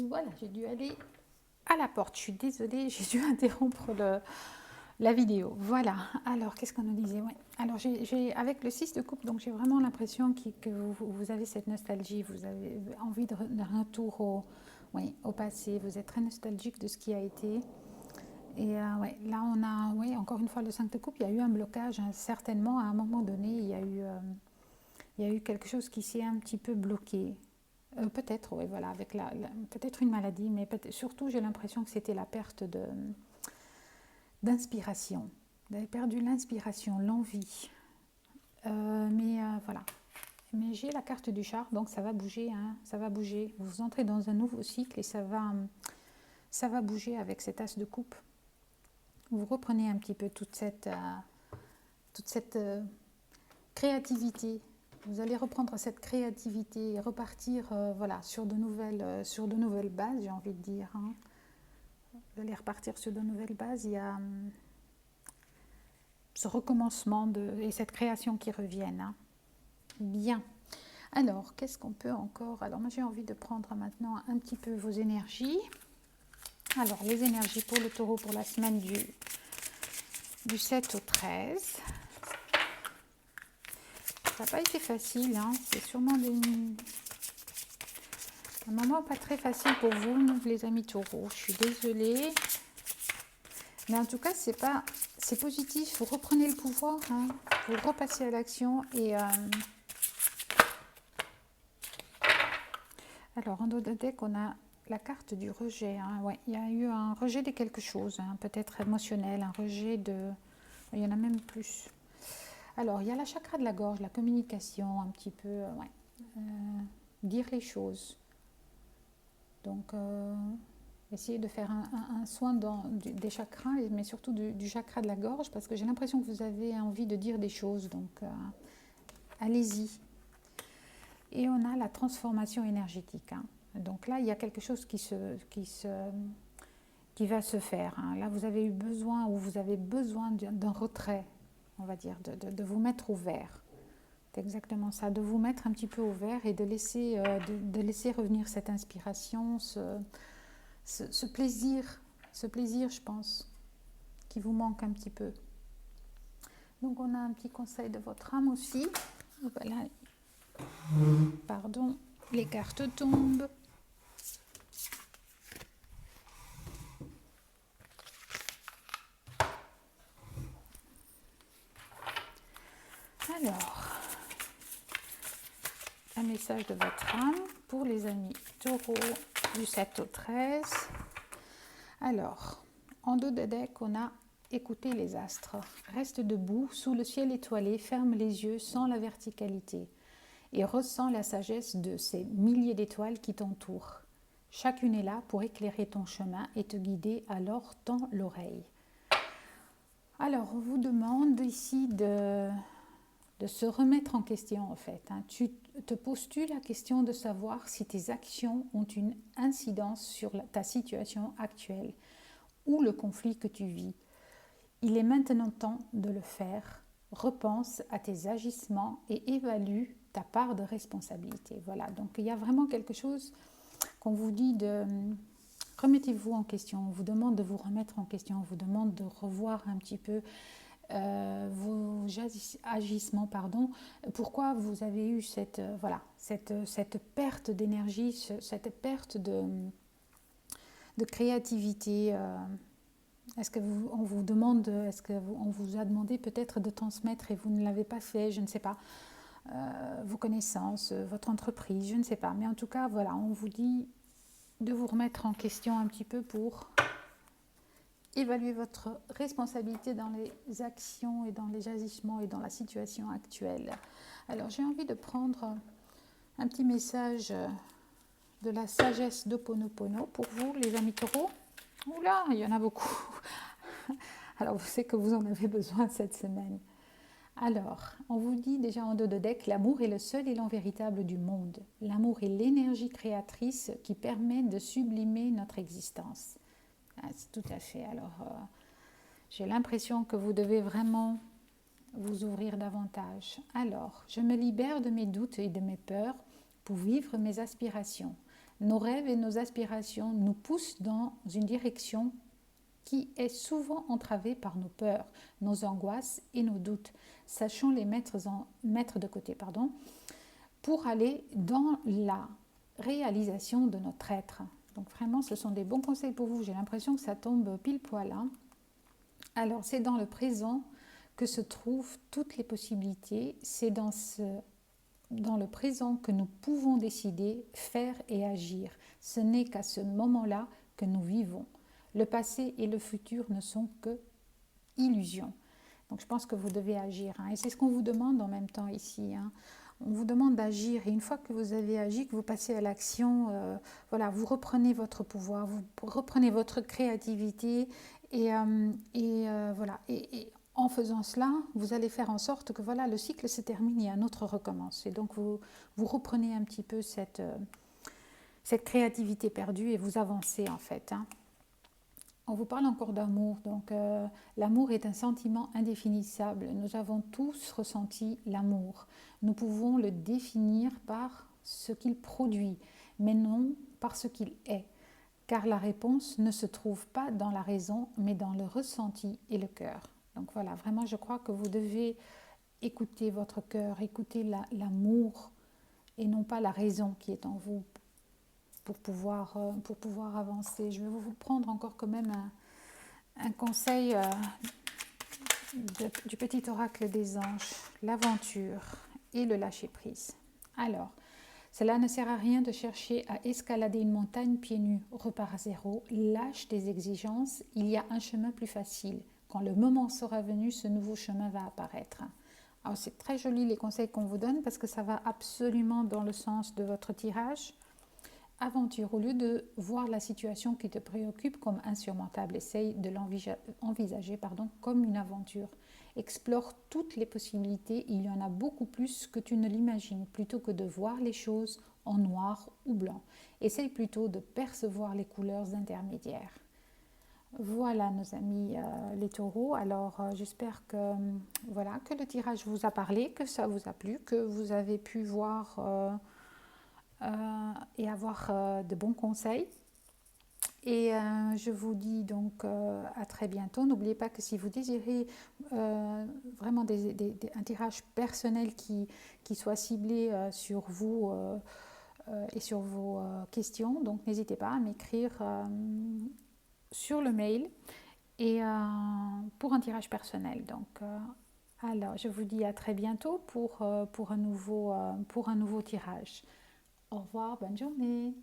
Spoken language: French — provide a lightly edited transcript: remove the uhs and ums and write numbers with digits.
Voilà, j'ai dû aller à la porte. Je suis désolée, j'ai dû interrompre la vidéo. Voilà. Alors, qu'est-ce qu'on nous disait? Ouais. Alors, avec le 6 de coupe, donc j'ai vraiment l'impression que vous avez cette nostalgie, vous avez envie de retour ouais, au passé, vous êtes très nostalgique de ce qui a été. Et ouais, là, on a, ouais, encore une fois, le 5 de coupe, il y a eu un blocage, hein, certainement, à un moment donné, il y a eu quelque chose qui s'est un petit peu bloqué. Peut-être, oui, voilà, avec peut-être une maladie, mais surtout j'ai l'impression que c'était la perte d'inspiration. Vous avez perdu l'inspiration, l'envie. Voilà. Mais j'ai la carte du char, donc ça va bouger, hein, ça va bouger. Vous entrez dans un nouveau cycle et ça va bouger avec cet as de coupe. Vous reprenez un petit peu toute cette créativité. Vous allez reprendre cette créativité et repartir voilà, sur de nouvelles bases, j'ai envie de dire. Hein. Vous allez repartir sur de nouvelles bases. Il y a ce recommencement et cette création qui reviennent. Hein. Bien. Alors, qu'est-ce qu'on peut encore? Alors, moi, j'ai envie de prendre maintenant un petit peu vos énergies. Alors, les énergies pour le taureau pour la semaine du 7 au 13. Ça n'a pas été facile, hein. C'est sûrement un moment pas très facile pour vous, les amis taureaux. Je suis désolée. Mais en tout cas, c'est positif. Vous reprenez le pouvoir, hein. Vous repassez à l'action. Et alors, en dos de deck, on a la carte du rejet. Hein. Ouais, il y a eu un rejet de quelque chose, hein, peut-être émotionnel, un rejet de... Il y en a même plus. Alors, il y a la chakra de la gorge, la communication, un petit peu, ouais. Dire les choses. Donc, essayez de faire un soin des chakras, mais surtout du chakra de la gorge, parce que j'ai l'impression que vous avez envie de dire des choses. Donc, allez-y. Et on a la transformation énergétique. Hein. Donc là, il y a quelque chose qui va se faire. Hein. Là, vous avez eu besoin, ou vous avez besoin d'un retrait, on va dire, de vous mettre au vert. C'est exactement ça, de vous mettre un petit peu au vert et de laisser revenir cette inspiration, ce plaisir, je pense, qui vous manque un petit peu. Donc on a un petit conseil de votre âme aussi. Voilà. Pardon, les cartes tombent. Alors, un message de votre âme pour les amis taureaux du 7 au 13. Alors, en dos de deck, on a écouté les astres. Reste debout, sous le ciel étoilé, ferme les yeux sans la verticalité et ressens la sagesse de ces milliers d'étoiles qui t'entourent. Chacune est là pour éclairer ton chemin et te guider, alors tends l'oreille. Alors, on vous demande ici de se remettre en question en fait. Hein. Tu te poses-tu la question de savoir si tes actions ont une incidence sur ta situation actuelle ou le conflit que tu vis. Il est maintenant temps de le faire. Repense à tes agissements et évalue ta part de responsabilité. Voilà, donc il y a vraiment quelque chose qu'on vous dit de... Remettez-vous en question, on vous demande de vous remettre en question, on vous demande de revoir un petit peu vos agissements, pardon, pourquoi vous avez eu cette perte d'énergie, cette perte de créativité. Est-ce que on vous demande, on vous a demandé peut-être de transmettre et vous ne l'avez pas fait, je ne sais pas, vos connaissances, votre entreprise, je ne sais pas. Mais en tout cas, voilà, on vous dit de vous remettre en question un petit peu pour évaluer votre responsabilité dans les actions et dans les agissements et dans la situation actuelle. Alors, j'ai envie de prendre un petit message de la sagesse d'Ho'oponopono pour vous, les amis taureaux. Oula, il y en a beaucoup. Alors, je sais que vous en avez besoin cette semaine. Alors, on vous dit déjà en dos de deck, l'amour est le seul élan véritable du monde. L'amour est l'énergie créatrice qui permet de sublimer notre existence. Ah, c'est tout à fait. Alors, j'ai l'impression que vous devez vraiment vous ouvrir davantage. Alors, je me libère de mes doutes et de mes peurs pour vivre mes aspirations. Nos rêves et nos aspirations nous poussent dans une direction qui est souvent entravée par nos peurs, nos angoisses et nos doutes. Sachons les mettre de côté, pour aller dans la réalisation de notre être. Donc vraiment, ce sont des bons conseils pour vous. J'ai l'impression que ça tombe pile poil. Alors, c'est dans le présent que se trouvent toutes les possibilités. C'est dans le présent que nous pouvons décider, faire et agir. Ce n'est qu'à ce moment-là que nous vivons. Le passé et le futur ne sont que illusions. Donc je pense que vous devez agir. Et c'est ce qu'on vous demande en même temps ici. On vous demande d'agir. Et une fois que vous avez agi, que vous passez à l'action, voilà, vous reprenez votre pouvoir, vous reprenez votre créativité. Voilà. Et en faisant cela, vous allez faire en sorte que voilà, le cycle se termine et un autre recommence. Et donc vous reprenez un petit peu cette créativité perdue et vous avancez en fait. On vous parle encore d'amour. Donc l'amour est un sentiment indéfinissable. Nous avons tous ressenti l'amour. Nous pouvons le définir par ce qu'il produit, mais non par ce qu'il est. Car la réponse ne se trouve pas dans la raison, mais dans le ressenti et le cœur. Donc voilà, vraiment, je crois que vous devez écouter votre cœur, écouter l'amour et non pas la raison qui est en vous pour pouvoir avancer. Je vais vous prendre encore quand même un conseil du petit oracle des anges, l'aventure et le lâcher-prise. Alors, cela ne sert à rien de chercher à escalader une montagne pieds nus, repars à zéro, lâche tes exigences, il y a un chemin plus facile. Quand le moment sera venu, ce nouveau chemin va apparaître. Alors c'est très joli les conseils qu'on vous donne parce que ça va absolument dans le sens de votre tirage. Aventure, au lieu de voir la situation qui te préoccupe comme insurmontable, essaye de l'envisager comme une aventure. Explore toutes les possibilités, il y en a beaucoup plus que tu ne l'imagines, plutôt que de voir les choses en noir ou blanc. Essaye plutôt de percevoir les couleurs intermédiaires. Voilà nos amis les taureaux, alors j'espère que, que le tirage vous a parlé, que ça vous a plu, que vous avez pu voir et avoir de bons conseils. Et je vous dis donc à très bientôt. N'oubliez pas que si vous désirez vraiment un tirage personnel qui soit ciblé sur vous et sur vos questions, donc n'hésitez pas à m'écrire sur le mail et pour un tirage personnel. Donc, alors, je vous dis à très bientôt pour un nouveau tirage. Au revoir, bonne journée.